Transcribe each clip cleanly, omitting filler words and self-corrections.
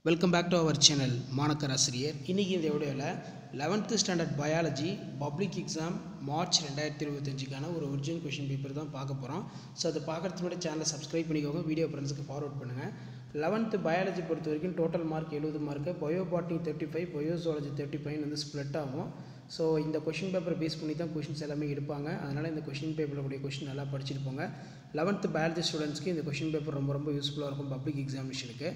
Welcome back to our channel மாணக்கர் ஆசிரியர். இன்றைக்கி இந்த வீடியோவில் 11th standard biology public exam March 2025க்கான ஒரு ஒரிஜினல் கொஷின் பேப்பர் தான் பார்க்க போகிறோம். ஸோ அதை பார்க்குறதுக்கு முன்னாடி சேனலை சப்ஸ்கிரைப் பண்ணிக்கோங்க, வீடியோ ஃப்ரெண்ட்ஸுக்கு ஃபார்வர்ட் பண்ணுங்கள். 11th பயாலஜி பொறுத்த வரைக்கும் டோட்டல் மார்க் 70 மார்க்கு, பயோபாட்னி 35, பயோசுவாலஜி 35 வந்து ஸ்ப்ளிட் ஆகும். ஸோ இந்த கொஷின் பேப்பரை பேஸ் பண்ணி தான் கொஷின்ஸ் எல்லாமே எடுப்பாங்க. அதனால் இந்த கொஷின் பேப்பரில் கூடிய கொஷின் நல்லா படிச்சுட்டு போங்க. 11th பயாலஜி ஸ்டூடெண்ட்ஸ்க்கு இந்த கொஷின் பேப்பர் ரொம்ப யூஸ்ஃபுல்லாக இருக்கும் பப்ளிக் எக்ஸாமினேஷனுக்கு.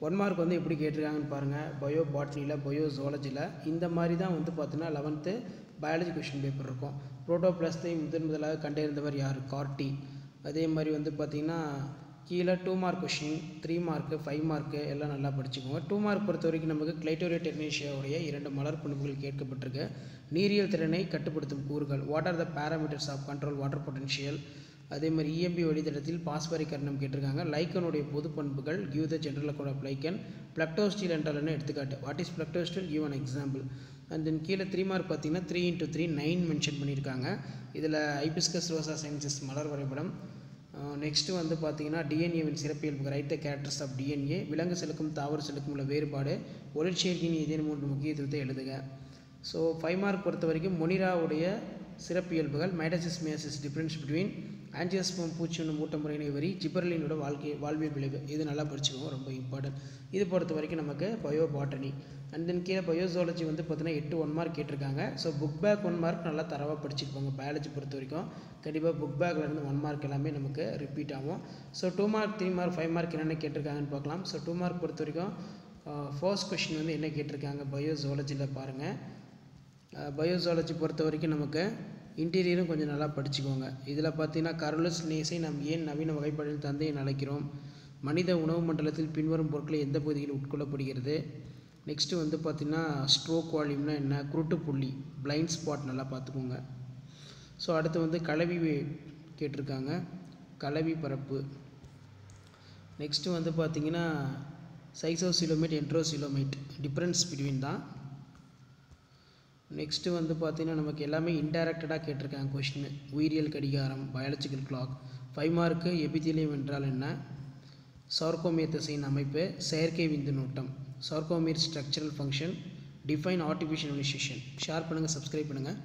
1 மார்க் வந்து எப்படி கேட்டிருக்காங்கன்னு பாருங்கள். பயோ பாட்னியில், பயோ ஜுவாலஜியில் இந்த மாதிரி தான் வந்து பார்த்தீங்கன்னா 11th பயாலஜி கொஷின் பேப்பர் இருக்கும். புரோட்டோபிளாஸ்தை முதலாக கண்டறிந்தவர் யார்? கார்டி. அதே மாதிரி வந்து பார்த்திங்கன்னா கீழே 2 மார்க் கொஷின், 3 மார்க்கு, 5 மார்க்கு எல்லாம் நல்லா படிச்சுக்கோங்க. 2 மார்க் பொறுத்த வரைக்கும் நமக்கு கிளைட்டோரியா டெக்னீஷியாவுடைய 2 மலர் பண்புகள் கேட்கப்பட்டிருக்கு. நீரியல் திறனை கட்டுப்படுத்தும் கூறுகள், what are the parameters of control water potential. அதே மாதிரி இஎம்பி வழித்தடத்தில் பாஸ்பரிக் கர்ணம் கேட்டிருக்காங்க. லைக்கனுடைய பொது பண்புகள், give the general account of lichen. Plectostele என்றால் என்ன எடுத்துக்காட்டு, what is plectostele, give an example. And then கீழே 3 மார்க் பார்த்தீங்கன்னா 3 × 3 9 மென்ஷன் பண்ணியிருக்காங்க. இதில் ஹைபிஸ்கஸ் ரோசா சைனசிஸ் மலர் வரைபடம். நெக்ஸ்ட்டு வந்து பார்த்தீங்கன்னா டிஎன்ஏவின் சிறப்பியல்பு, right the characters of DNA. விலங்கு செல்லுக்கும் தாவர செல்லுக்கும் உள்ள வேறுபாடு, ஒளிச்சேர்க்கையின் ஏதேனும் 3 முக்கியத்துவத்தை எழுதுக. ஸோ 5 மார்க் பொறுத்த வரைக்கும் மொனிராவுடைய சிறப்பியல்புகள், மைடசிஸ் மியாசிஸ், டிஃப்ரென்ஸ் பிட்வீன் ஆன்ஜியோஸ்பம் பூச்சின்னு மூட்ட முறையினை வரி, ஜிபர்லினோட வாழ்வியல் விளைவு. இது நல்லா படிச்சுக்கோங்க, ரொம்ப இம்பார்ட்டன்ட். இது பொறுத்த வரைக்கும் நமக்கு பயோ பாட்டனி. அண்ட் தென் கீழே பயோசுவாலஜி வந்து பார்த்தீங்கன்னா 8 1 மார்க் கேட்டிருக்காங்க. ஸோ புக் பேக் 1 மார்க் நல்லா தரவாக படிச்சுருப்பாங்க. பயாலஜி பொறுத்த வரைக்கும் கண்டிப்பாக புக் பேக்லேருந்து 1 மார்க் எல்லாமே நமக்கு ரிப்பீட் ஆகும். ஸோ 2 மார்க் 3 மார்க் 5 மார்க் என்னென்ன கேட்டிருக்காங்கன்னு பார்க்கலாம். ஸோ 2 மார்க் பொறுத்த வரைக்கும் ஃபர்ஸ்ட் கொஷின் வந்து என்ன கேட்டிருக்காங்க பயோசுவாலஜியில் பாருங்கள். பயோசுவாலஜி பொறுத்த வரைக்கும் நமக்கு இன்டீரியரும் கொஞ்சம் நல்லா படிச்சுக்கோங்க. இதில் பார்த்தீங்கன்னா கரோலஸ் லினேஸை நாம் ஏன் நவீன வகைப்பாட்டின் தந்தை என அழைக்கிறோம், மனித உணவு மண்டலத்தில் பின்வரும் பொருட்களை எந்த பகுதியில் உட்கொள்ளப்படுகிறது. நெக்ஸ்ட்டு வந்து பார்த்திங்கன்னா ஸ்ட்ரோக் வால்யூம்னா என்ன, குருட்டு புள்ளி, பிளைண்ட் ஸ்பாட் நல்லா பார்த்துக்கோங்க. ஸோ அடுத்து வந்து கலவி கேட்டிருக்காங்க, கலவி பரப்பு. நெக்ஸ்ட்டு வந்து பார்த்திங்கன்னா சைசோசிலோமேட், என்ட்ரோசிலோமேட், டிஃப்ரென்ஸ் பிட்வீன் தான். நெக்ஸ்ட்டு வந்து பார்த்திங்கன்னா நமக்கு எல்லாமே இன்டைரக்டடாக கேட்டிருக்காங்க கொஷின். உயிரியல் கடிகாரம், பயாலஜிக்கல் கிளாக். 5 மார்க்கு எபிதீலியம் என்றால் என்ன, சார்கோமேர் தசையின் அமைப்பு, செயற்கை விந்து நோட்டம், sarcomere structural function, define artificial initiation. Share பண்ணுங்கள், சப்ஸ்கிரைப் பண்ணுங்கள்.